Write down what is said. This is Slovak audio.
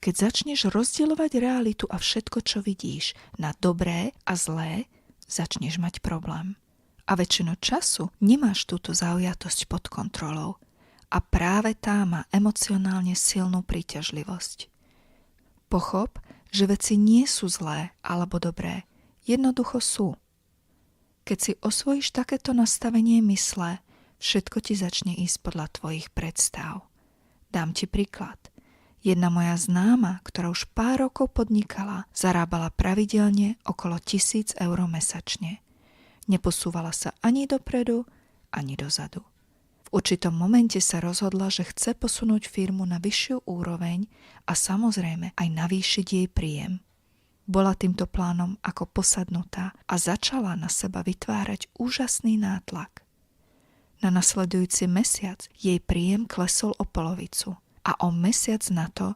Keď začneš rozdielovať realitu a všetko, čo vidíš, na dobré a zlé, začneš mať problém. A väčšinu času nemáš túto zaujatosť pod kontrolou. A práve tá má emocionálne silnú príťažlivosť. Pochop, že veci nie sú zlé alebo dobré, jednoducho sú. Keď si osvojíš takéto nastavenie mysle, všetko ti začne ísť podľa tvojich predstav. Dám ti príklad. Jedna moja známa, ktorá už pár rokov podnikala, zarábala pravidelne okolo 1,000 eur mesačne. Neposúvala sa ani dopredu, ani dozadu. V určitom momente sa rozhodla, že chce posunúť firmu na vyššiu úroveň a samozrejme aj navýšiť jej príjem. Bola týmto plánom ako posadnutá a začala na seba vytvárať úžasný nátlak. Na nasledujúci mesiac jej príjem klesol o polovicu a o mesiac na to